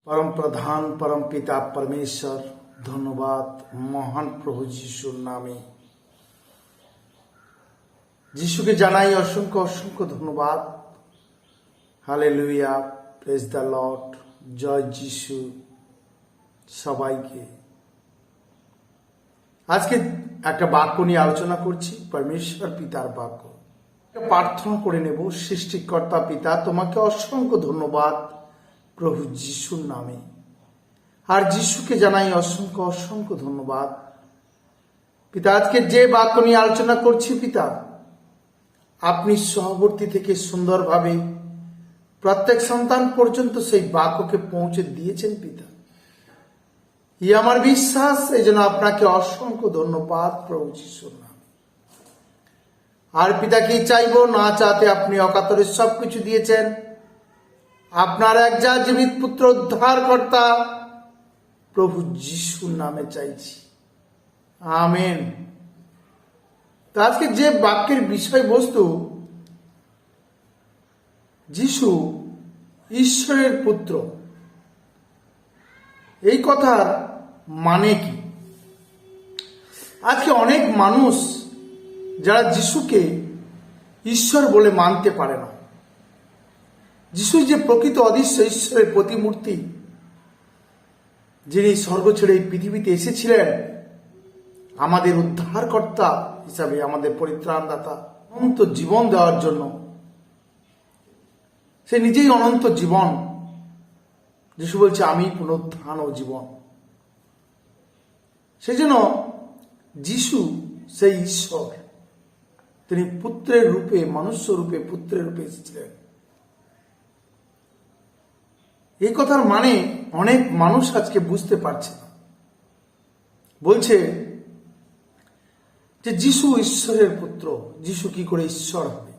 परम प्रधान परम पिता परमेश्वर धन्यवाद महान प्रभु যিশুর নামে যিশুকে জানাই অসংখ্য অসংখ্য ধন্যবাদ। হালেলুয়া, প্রেজ দ্য লর্ড, জয় যিশু সবাইকে। আজকে একটা বাক্য নিয়ে আলোচনা করছি, পরমেশ্বর পিতার বাক্য। প্রার্থনা করে নেব। সৃষ্টিকর্তা পিতা, তোমাকে অসংখ্য ধন্যবাদ প্রভু যিশুর নামে, আর যিশুকে জানাই অসংখ্য অসংখ্য ধন্যবাদ। পিতা, আজকে যে বাক্য নিয়ে আলোচনা করছি পিতা, আপনি সহবর্তী থেকে সুন্দরভাবে প্রত্যেক সন্তান পর্যন্ত সেই বাক্যকে পৌঁছে দিয়েছেন পিতা। ই আমার বিশ্বাস, এই জন্য আপনাকে অসংখ্য ধন্যবাদ প্রভু যিশুর নামে। আর পিতা, কি চাইবো না চাতে আপনি অকাতরে সবকিছু দিয়েছেন। আপনার একজন জীবিত পুত্র উদ্ধারকর্তা প্রভু যিশুর নামে চাইছি, আমেন। তো আজকে যে বাক্যের বিষয়বস্তু, যিশু ঈশ্বরের পুত্র, এই কথার মানে কি? আজকে অনেক মানুষ যারা যিশুকে ঈশ্বর বলে মানতে পারে না। যিশু যে প্রকৃত অদৃশ্য ঈশ্বরের প্রতিমূর্তি, যিনি স্বর্গ ছেড়ে এই পৃথিবীতে এসেছিলেন আমাদের উদ্ধারকর্তা হিসাবে, আমাদের পরিত্রাণদাতা, অনন্ত জীবন দেওয়ার জন্য। সে নিজেই অনন্ত জীবন। যিশু বলছে, আমি পুনরুত্থান ও জীবন। সেই জন্য যিশু সেই ঈশ্বর, তিনি পুত্রের রূপে, মনুষ্য রূপে, পুত্রের রূপে এসেছিলেন। এই কথার মানে অনেক মানুষ আজকে বুঝতে পারছে না। বলছে যে যিশু ঈশ্বরের পুত্র, যিশু কি করে ঈশ্বর হবে?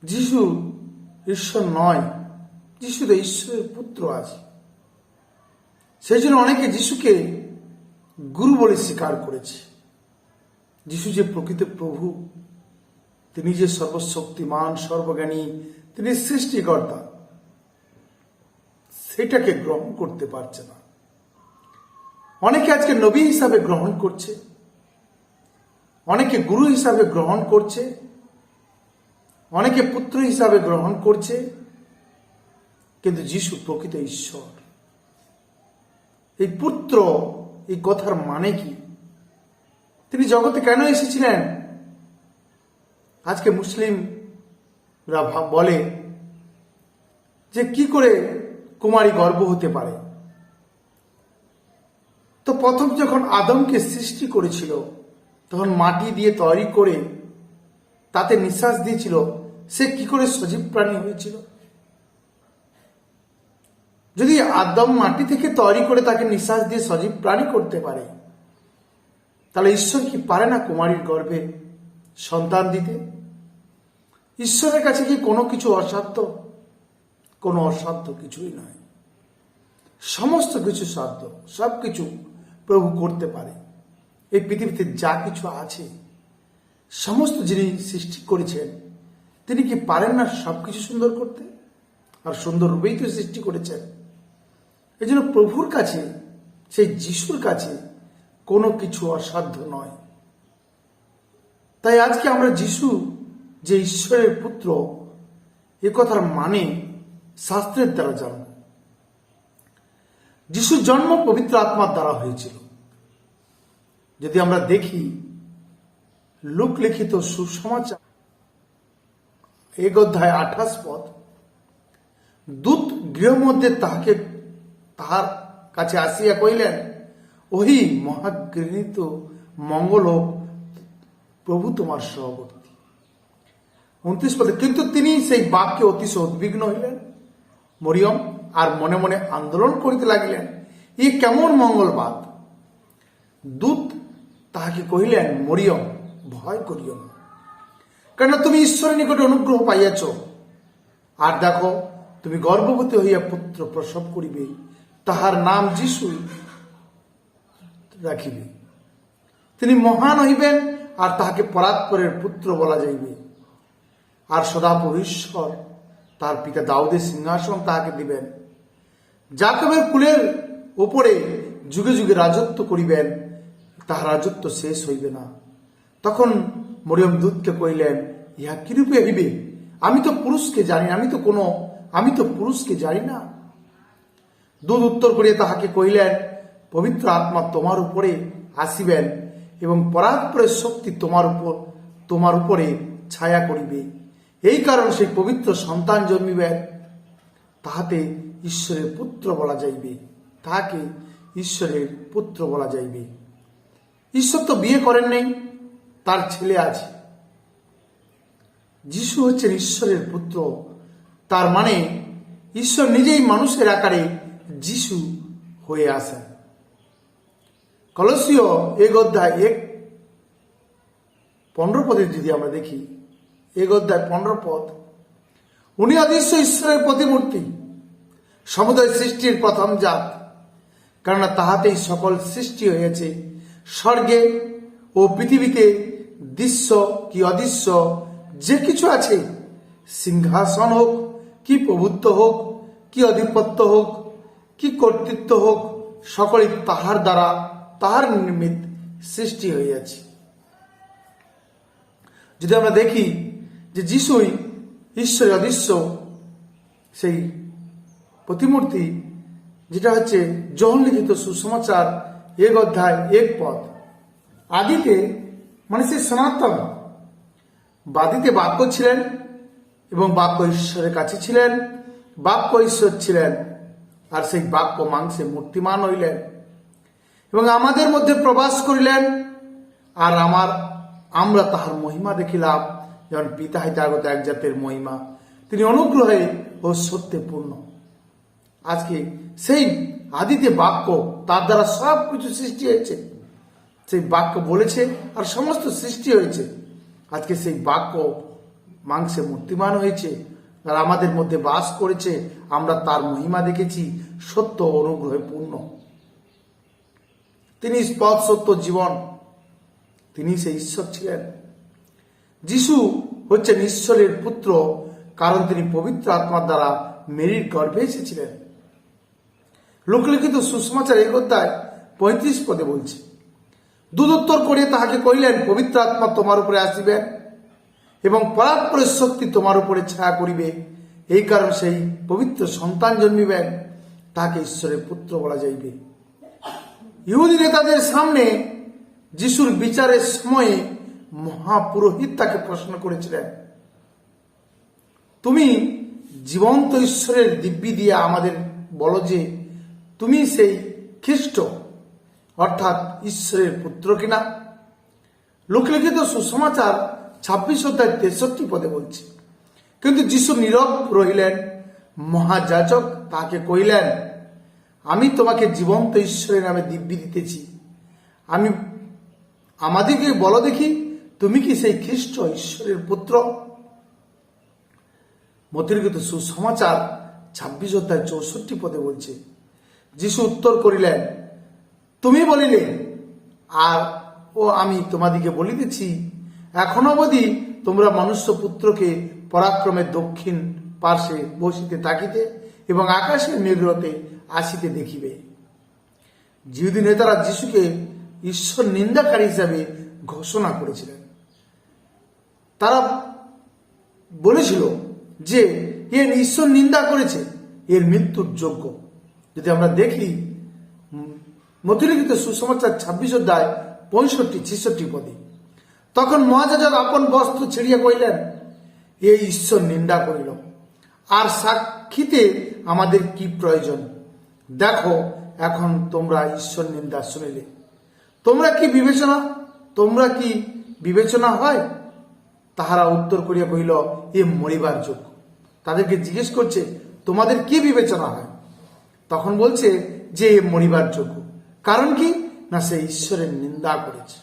যিশু ঈশ্বর নয়, যিশু তো ঈশ্বরের পুত্র আছে। সেই জন্য অনেকে যিশুকে গুরু বলে স্বীকার করেছে। যিশু যে প্রকৃত প্রভু, তিনি যে সর্বশক্তিমান, সর্বজ্ঞানী, তিনি সৃষ্টিকর্তা, সেটাকে গ্রহণ করতে পারছে না। অনেকে আজকে নবী হিসাবে গ্রহণ করছে, অনেকে গুরু হিসাবে গ্রহণ করছে, অনেকে পুত্র হিসাবে গ্রহণ করছে, কিন্তু যিশু প্রকৃত ঈশ্বর। এই পুত্র, এই কথার মানে কি? তিনি জগতে কেন এসেছিলেন? আজকে মুসলিমরা বলে যে কি করে কুমারী গর্ভ হতে পারে। তো প্রথম যখন আদমকে সৃষ্টি করেছিল, তখন মাটি দিয়ে তৈরি করে তাতে নিঃশ্বাস দিয়েছিল, সে কি করে সজীব প্রাণী হয়েছিল? যদি আদম মাটি থেকে তৈরি করে তাকে নিঃশ্বাস দিয়ে সজীব প্রাণী করতে পারে, তাহলে ঈশ্বর কি পারে না কুমারীর গর্ভে সন্তান দিতে? ঈশ্বরের কাছে কি কোনো কিছু অসাধ্য? কোনো অসাধ্য কিছুই নয়, সমস্ত কিছু সাধ্য। সবকিছু প্রভু করতে পারে। এই পৃথিবীতে যা কিছু আছে, সমস্ত যিনি সৃষ্টি করেছেন, তিনি কি পারেন না সবকিছু সুন্দর করতে? আর সুন্দর রূপেই তো সৃষ্টি করেছেন। এই জন্য প্রভুর কাছে, সেই যিশুর কাছে কোনো কিছু অসাধ্য নয়। তাই আজকে আমরা যিশু যে ঈশ্বরের পুত্র, এ কথার মানে শাস্ত্রের দ্বারা জানব। যিশুর জন্ম পবিত্র আত্মার দ্বারা হয়েছিল। যদি আমরা দেখি লূক লিখিত সুসমাচার 1 অধ্যায় 28 পদ, দূত গৃহ মধ্যে তাহার কাছে আসিয়া কহিলেন, ওহি মহাগৃহীত মঙ্গল হোক, প্রভু তোমার সহবর্তী। 29 পদে, কিন্তু তিনি সেই বাক্যে অতিশয় উদ্বিগ্ন হইলেন মরিয়ম, আর মনে মনে আন্দোলন করিতে লাগিলেন, ই কেমন মঙ্গলবাদ। দূত তাহাকে কহিলেন, মরিয়ম, ভয় করিও না, কেন তুমি ঈশ্বরের নিকটে অনুগ্রহ পাইয়াছ। আর দেখো, তুমি গর্ভবতী হইয়া পুত্র প্রসব করিবে, তাহার নাম যিশু রাখিবে। তিনি মহান হইবেন, আর তাহাকে পরাৎপরের পুত্র বলা যাইবে। আর সদাপ্রভু ঈশ্বর তার পিতা দাউদের সিংহাসন তাহাকে দিবেন, যাকবের কুলের ওপরে যুগে যুগে রাজত্ব করিবেন, তাহার রাজত্ব শেষ হইবে না। তখন মরিয়ম দূতকে কইলেন, ইহা কিরূপে হইবে? আমি তো পুরুষকে জানি না, আমি তো পুরুষকে জানি না। দূত উত্তর করিয়া তাহাকে কহিলেন, পবিত্র আত্মা তোমার উপরে আসিবেন এবং পরাৎপরের শক্তি তোমার উপরে ছায়া করিবে। এই কারণ সেই পবিত্র সন্তান জন্মিবেন, তাহাতে ঈশ্বরের পুত্র বলা যাইবে, তাহাকে ঈশ্বরের পুত্র বলা যাইবে। ঈশ্বর তো বিয়ে করেন নাই, তার ছেলে আছে। যিশু হচ্ছেন ঈশ্বরের পুত্র, তার মানে ঈশ্বর নিজেই মানুষের আকারে যিশু হয়ে আসেন। কলসীয় 1:15 পদে যদি আমরা দেখি, 1:15, উনি অদৃশ্য ঈশ্বরের প্রতিমূর্তি, সমুদয় সৃষ্টির প্রথম জাত। কেননা তাহাতেই সকল সৃষ্টি হয়েছে, স্বর্গে ও পৃথিবীতে, দৃশ্য কি অদৃশ্য যে কিছু আছে, সিংহাসন হোক কি প্রভুত্ব হোক কি আধিপত্য হোক কি কর্তৃত্ব হোক, সকলেই তাহার দ্বারা তাহার নিমিত্ত সৃষ্টি হইয়াছে। যদি আমরা দেখি যে যিশুই ঈশ্বরের অদৃশ্য সেই প্রতিমূর্তি, যেটা হচ্ছে যোহন লিখিত সুসমাচার 1:1, আদিতে মানে সে সনাতন, বাদিতে বাক্য ছিলেন এবং বাক্য ঈশ্বরের কাছে ছিলেন, বাক্য ঈশ্বর ছিলেন, আর সেই বাক্য মাংসে মূর্তিমান হইলেন এবং আমাদের মধ্যে প্রবাস করিলেন, আর আমরা তাহার মহিমা দেখিলাম, যেমন পিতা হইতে আগত এক জাতের মহিমা, তিনি অনুগ্রহে ও সত্যে পূর্ণ। আজকে সেই আদিতে বাক্য, তার দ্বারা সব কিছু সৃষ্টি হয়েছে, সেই বাক্য বলেছে আর সমস্ত সৃষ্টি হয়েছে। আজকে সেই বাক্য মাংসে মূর্তিমান হয়েছে আর আমাদের মধ্যে বাস করেছে, আমরা তার মহিমা দেখেছি, সত্য অনুগ্রহে পূর্ণ। তিনি পথ সত্য জীবন, তিনি সেই ঈশ্বর ছিলেন। যিশু হচ্ছেন ঈশ্বরের পুত্র, কারণ তিনি পবিত্র আত্মার দ্বারা মেরির গর্ভে এসেছিলেন। লোকলিখিত সুসমাচার 1:35 বলছে, দূত উত্তর করিয়া তাহাকে কহিলেন, পবিত্র আত্মা তোমার উপরে আসিবেন এবং পরাৎপরের শক্তি তোমার উপরে ছায়া করিবে। এই কারণ সেই পবিত্র সন্তান জন্মিবেন, তাকে ঈশ্বরের পুত্র বলা যাইবে। ইহুদি নেতাদের সামনে যিশুর বিচারের সময়ে মহাপুরোহিত তাকে প্রশ্ন করেছিলেন, তুমি জীবন্ত ঈশ্বরের দিব্যি দিয়ে আমাদের বলো যে তুমি সেই খ্রিস্ট, অর্থাৎ ঈশ্বরের পুত্র কিনা। লোকলিখিত সুসমাচার 26:63 বলছে, কিন্তু যিশু নীরব রহিলেন। মহাযাজক তাকে কহিলেন, আমি তোমাকে জীবন্ত ঈশ্বরের নামে দিব্যি দিতেছি, আমাদেরকে বলো দেখি, তুমি কি সেই খ্রিস্ট, ঈশ্বরের পুত্র? মতিলিখিত সুসমাচার 26:64 বলছে, যিশু উত্তর করিলেন, তুমি বলিলে, আর আমি তোমাদিকে বলিতেছি, এখন অবধি তোমরা মনুষ্য পুত্রকে পরাক্রমের দক্ষিণ পার্শ্বে বসিতে থাকিতে এবং আকাশের মেঘরতে আসিতে দেখিবে। জিহুদি নেতারা যিশুকে ঈশ্বর নিন্দাকারী হিসাবে ঘোষণা করেছিলেন। তারা বলেছিল যে এর ঈশ্বর নিন্দা করেছে, এর মৃত্যুর যোগ্য। যদি আমরা দেখি মতিলিখিত সুসমাচার 26:65-66, তখন মহাযাজক আপন বস্ত্র ছিঁড়িয়া কহিলেন, এই ঈশ্বর নিন্দা করিল, আর সাক্ষীতে আমাদের কি প্রয়োজন? দেখো, এখন তোমরা ঈশ্বর নিন্দা শুনিলে, তোমরা কি বিবেচনা হয়? তাহারা উত্তর করিয়া কহিল, এ মরিবার যোগ্য। তাদেরকে জিজ্ঞেস করছে, তোমাদের কি বিবেচনা হয়? তখন বলছে যে এ মরিবার যোগ্য। কারণ কি না, সে ঈশ্বরের নিন্দা করেছে।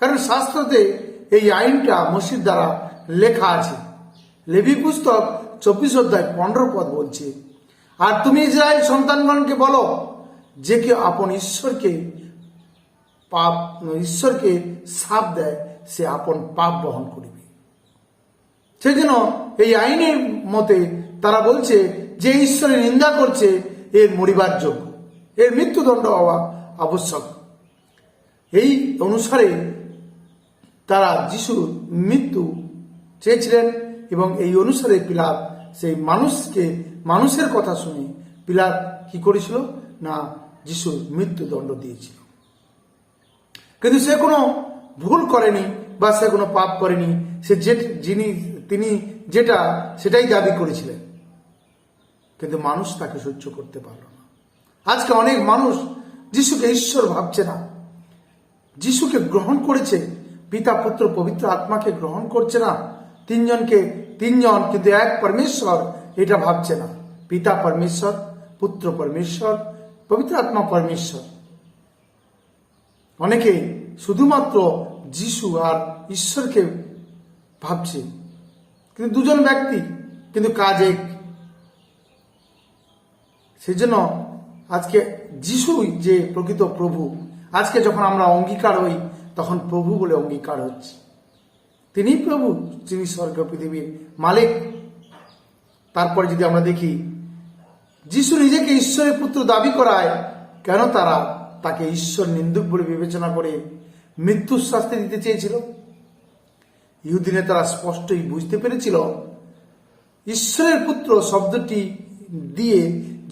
কারণ শাস্ত্রতে এই আইনটা মসির দ্বারা লেখা আছে। লেবী পুস্তক 24:15 বলছে, আর তুমি ইসরায়েল সন্তানগণকে বলো, যে কেউ আপন ঈশ্বরকে শাপ দেয়, সে আপন পাপ বহন করিবে। সেই জন্য এই আইনের মতে তারা বলছে যে ঈশ্বরের নিন্দা করছে, এর মরিবার যোগ্য, এর মৃত্যুদণ্ড হওয়া আবশ্যক। এই অনুসারে তারা যিশুর মৃত্যু চেয়েছিলেন এবং এই অনুসারে পিলাত সেই মানুষের কথা শুনে পিলাত কি করেছিল না যিশুর মৃত্যুদণ্ড দিয়েছিল। কিন্তু সে কোনো ভুল করেনি বা সে কোনো পাপ করেনি, সে তিনি যেটা সেটাই দাবি করেছিলেন, কিন্তু মানুষ তাকে সহ্য করতে পারল না। আজকে অনেক মানুষ যিশুকে ঈশ্বর ভাবছে না, যিশুকে গ্রহণ করেছে, পিতা পুত্র পবিত্র আত্মাকে গ্রহণ করছে না, তিনজন কিন্তু এক পরমেশ্বর এটা ভাবছে না। পিতা পরমেশ্বর, পুত্র পরমেশ্বর, পবিত্র আত্মা পরমেশ্বর। অনেকে শুধুমাত্র যিশু আর ঈশ্বরকে ভাবছে, কিন্তু দুজন ব্যক্তি, কিন্তু কাজ এক। সেই জন্য আজকে যিশুই যে প্রকৃত প্রভু। আজকে যখন আমরা অঙ্গীকার হই তখন প্রভু বলে অঙ্গীকার হচ্ছে। তিনি প্রভু, যিনি স্বর্গ পৃথিবীর মালিক। তারপরে যদি আমরা দেখি যিশু নিজেকে ঈশ্বরের পুত্র দাবি করায় কেন তারা তাকে ঈশ্বর নিন্দুক বলে বিবেচনা করে মৃত্যুর শাস্তি দিতে চেয়েছিল? ইহুদিনে তারা স্পষ্টই বুঝতে পেরেছিল ঈশ্বরের পুত্র শব্দটি দিয়ে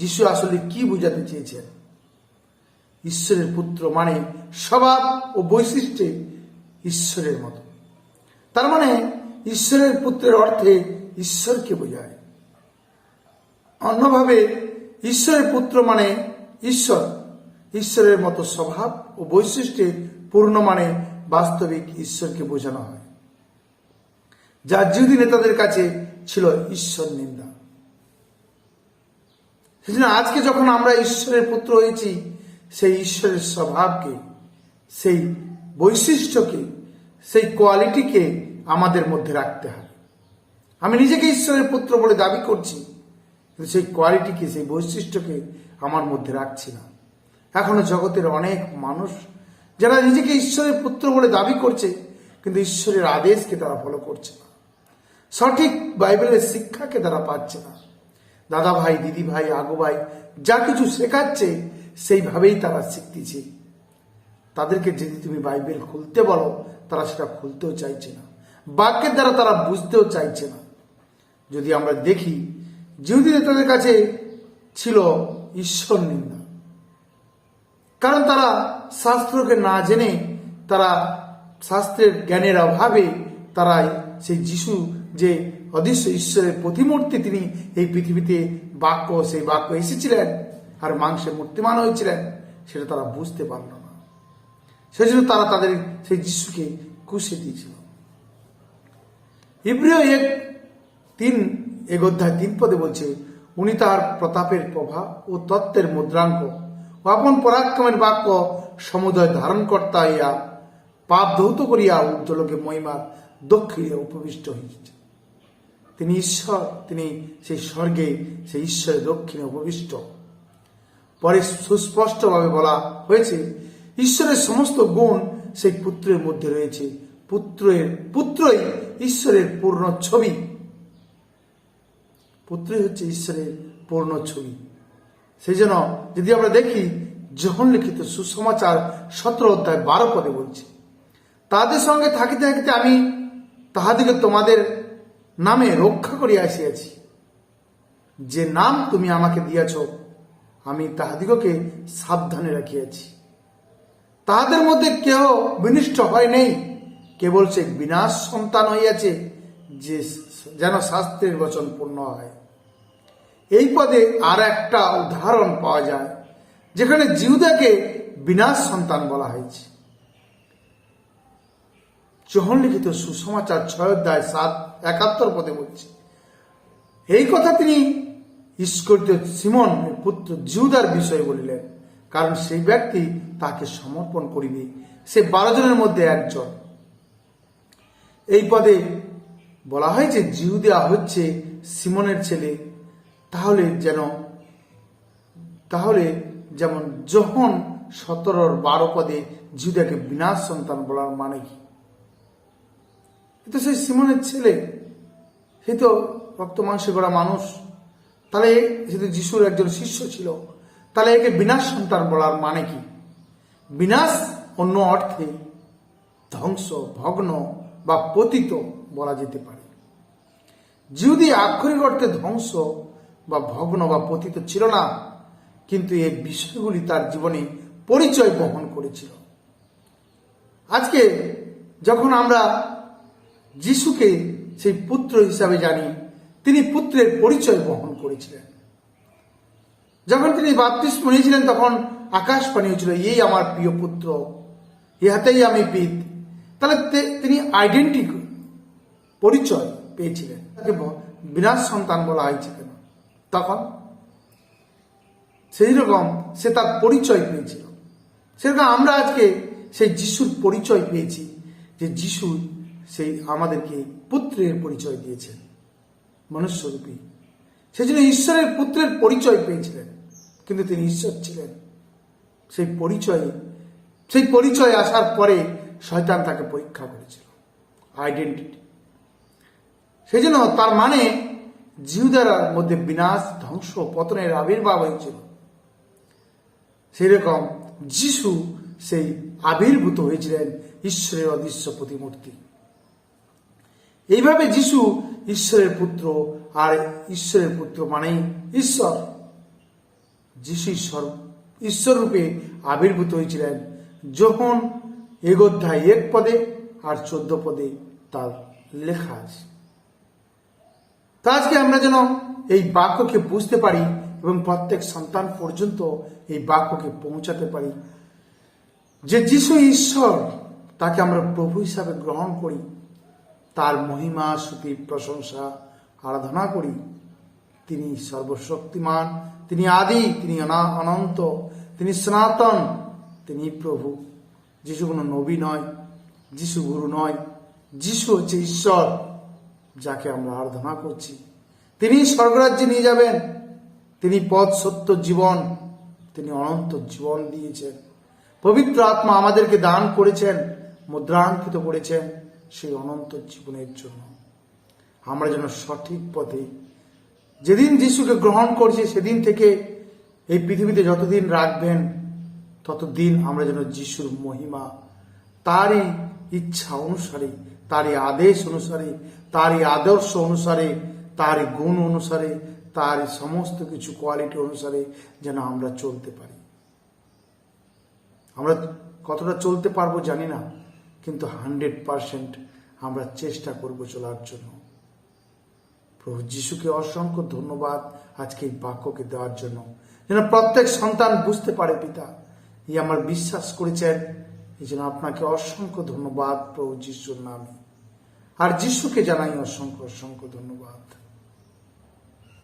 যিশু আসলে কি বোঝাতে চেয়েছেন। ঈশ্বরের পুত্র মানে স্বভাব ও বৈশিষ্ট্যে ঈশ্বরের মতো। তার মানে ঈশ্বরের পুত্রের অর্থে ঈশ্বরকে বোঝায়। অন্যভাবে ঈশ্বরের পুত্র মানে ঈশ্বরের মতো স্বভাব ও বৈশিষ্ট্যে পূর্ণ মানে বাস্তবিক ঈশ্বরকে বোঝানো হয়, যা জিহুদি নেতাদের কাছে ছিল ঈশ্বর নিন্দা। সেজন্য আজকে যখন আমরা ঈশ্বরের পুত্র হয়েছি, সেই ঈশ্বরের স্বভাবকে, সেই বৈশিষ্ট্যকে, সেই কোয়ালিটিকে আমাদের মধ্যে রাখতে হবে। আমি নিজেকে ঈশ্বরের পুত্র বলে দাবি করছি, কিন্তু সেই কোয়ালিটিকে, সেই বৈশিষ্ট্যকে আমার মধ্যে রাখছি না। এখনো জগতের অনেক মানুষ যারা নিজেকে ঈশ্বরের পুত্র বলে দাবি করছে, কিন্তু ঈশ্বরের আদেশকে তারা ফলো করছে না, সঠিক বাইবেলের শিক্ষাকে তারা পাচ্ছে না। দাদা ভাই, দিদি ভাই, আগু ভাই যা কিছু শেখাচ্ছে সেইভাবেই তারা শিখতেছে। তাদেরকে যদি তুমি বাইবেল খুলতে বলো, তারা সেটা খুলতেও চাইছে না, বাক্যের দ্বারা তারা বুঝতেও চাইছে না। যদি আমরা দেখি জিহুদি নেতাদের কাছে ছিল ঈশ্বর নিন্দা, কারণ তারা শাস্ত্রকে না জেনে, তারা শাস্ত্রের জ্ঞানের অভাবে তারা সেই যিশু যে অদৃশ্য ঈশ্বরের প্রতিমূর্তি, তিনি এই পৃথিবীতে সেই বাক্য এসেছিলেন আর মাংসে মূর্তিমান হয়েছিলেন, সেটা তারা বুঝতে পারল না। সেই জন্য তারা তাদের সেই যিশুকে কুশে দিয়েছিল। ইব্রিয় 1:3 বলছে, উনি তাহার প্রতাপের প্রভাব ও তত্ত্বের মুদ্রাঙ্ক ও আপন পরাক্রমের বাক্য সমুদয় ধারণ কর্তা হইয়া পাপ ধৌত করিয়া ঊর্ধ্বলোকে মহিমার দক্ষিণে উপবিষ্ট হইয়াছে। তিনি ঈশ্বর, তিনি সেই স্বর্গে, সেই ঈশ্বরের দক্ষিণে উপবিষ্ট। পরে সুস্পষ্টভাবে বলা হয়েছে ঈশ্বরের সমস্ত গুণ সেই পুত্রের মধ্যে রয়েছে। পুত্রই ঈশ্বরের পূর্ণ ছবি। পুত্রই হচ্ছে ঈশ্বরের পূর্ণ ছবি। সেই জন্য যদি আমরা দেখি যোহন লিখিত সুসমাচার 17:12 বলছে, তাদের সঙ্গে থাকিতে থাকিতে আমি তাহাদিকে তোমাদের নামে রক্ষা করিয়া আসিয়াছি। যে নাম তুমি আমাকে দিয়াছ, আমি তাহাদিগকে সাবধানে রাখিয়াছি। তাহাদের মধ্যে কেহ বিনিষ্ট হয় নেই, কেবল সে বিনাশ সন্তান হইয়াছে, যে যেন শাস্ত্রের বচন পূর্ণ হয়। এই পদে আর একটা উদাহরণ পাওয়া যায়, যেখানে জিহুদাকে বিনাশ সন্তান বলা হয়েছে। যোহন লিখিত সুসমাচার 6:71 বলছে, এই কথা তিনি ইস্করিত সিমন পুত্র জিহুদার বিষয়ে বলিলেন, কারণ সেই ব্যক্তি তাকে সমর্পণ করিবে, সে 12 জনের মধ্যে একজন। এই পদে বলা হয়েছে জিহুদা হচ্ছে সিমনের ছেলে। তাহলে যেমন যোহন 17:12 জিহুদাকে বিনাশ সন্তান বলার মানে কি? তো সেই সিমনের ছেলে, সে তো রক্ত মাংসে গড়া মানুষ, তাহলে যেহেতু যিশুর একজন শিষ্য ছিল, তাহলে একে বিনাশ সন্তান বলার মানে কি? বিনাশ অন্য অর্থে ধ্বংস, ভগ্ন বা পতিত বলা যেতে পারে। যদি আক্ষরিক অর্থে ধ্বংস বা ভগ্ন বা পতিত ছিল না, কিন্তু এই বিষয়গুলি তার জীবনে পরিচয় বহন করেছিল। আজকে যখন আমরা যিশুকে সেই পুত্র হিসাবে জানি, তিনি পুত্রের পরিচয় বহন করেছিলেন। যখন তিনি বাপ্তিস্ম নিয়েছিলেন তখন আকাশবাণী হয়েছিল, এই আমার প্রিয় পুত্র, ইহাতেই আমি প্রীত। তাহলে তিনি আইডেন্টি পরিচয় পেয়েছিলেন। তাকে বিনাশ সন্তান বলা হয়েছে কেন? তখন সেই রকম সে তার পরিচয় পেয়েছিল। সেরকম আমরা আজকে সেই যিশুর পরিচয় পেয়েছি, যে যিশু সেই আমাদেরকে পুত্রের পরিচয় দিয়েছেন মনুষ্যরূপী। সেই জন্য ঈশ্বরের পুত্রের পরিচয় পেয়েছিলেন, কিন্তু তিনি ঈশ্বর ছিলেন। সেই পরিচয় আসার পরে শয়তান তাকে পরীক্ষা করেছিল, আইডেন্টিটি। সেই জন্য তার মানে জিহুদার মধ্যে বিনাশ, ধ্বংস, পতনের আবির্ভাব হয়েছিল। সেই রকম যিশু সেই আবির্ভূত হয়েছিলেন ঈশ্বরের অদৃশ্য প্রতিমূর্তি। এইভাবে যিশু ঈশ্বরের পুত্র, আর ঈশ্বরের পুত্র মানেই ঈশ্বর। যিশু ঈশ্বর রূপে আবির্ভূত হয়েছিলেন যখন 1 অধ্যায় 1 পদে আর 14 পদে তার লেখা আছে। তা আজকে আমরা যেন এই বাক্যকে বুঝতে পারি এবং প্রত্যেক সন্তান পর্যন্ত এই বাক্যকে পৌঁছাতে পারি, যে যিশু ঈশ্বর, তাকে আমরা প্রভু হিসাবে গ্রহণ করি, তার মহিমা, স্তুতি, প্রশংসা, আরাধনা করি। তিনি সর্বশক্তিমান, তিনি আদি, তিনি অনন্ত, তিনি সনাতন, তিনি প্রভু। যিশু কোনো নবী নয়, যিশু গুরু নয়, যিশু হচ্ছে ঈশ্বর, যাকে আমরা আরাধনা করছি। তিনি স্বর্গরাজ্যে নিয়ে যাবেন, তিনি পথ, সত্য, জীবন, তিনি অনন্ত জীবন দিয়েছেন। পবিত্র আত্মা আমাদেরকে দান করেছেন, মুদ্রাঙ্কিত করেছেন সেই অনন্ত জীবনের জন্য। আমরা যেন সঠিক পথে, যেদিন যিশুকে গ্রহণ করছি সেদিন থেকে এই পৃথিবীতে যতদিন রাখবেন ততদিন আমরা যেন যিশুর মহিমা, তারই ইচ্ছা অনুসারে, তারই আদেশ অনুসারে, তারই আদর্শ অনুসারে, তারই গুণ অনুসারে, তারই সমস্ত কিছু কোয়ালিটি অনুসারে যেন আমরা চলতে পারি। আমরা কতটা চলতে পারবো জানি না, কিন্তু 100% আমরা চেষ্টা করব চলার জন্য। প্রভু যিশুকে অসংখ্য ধন্যবাদ আজকে এই বাক্যকে দেওয়ার জন্য, যেন প্রত্যেক সন্তান বুঝতে পারে পিতা এই আমার বিশ্বাস করেছেন। এই জন্য আপনাকে অসংখ্য ধন্যবাদ প্রভু যিশুর নামে, আর যিশুকে জানাই অসংখ্য অসংখ্য ধন্যবাদ।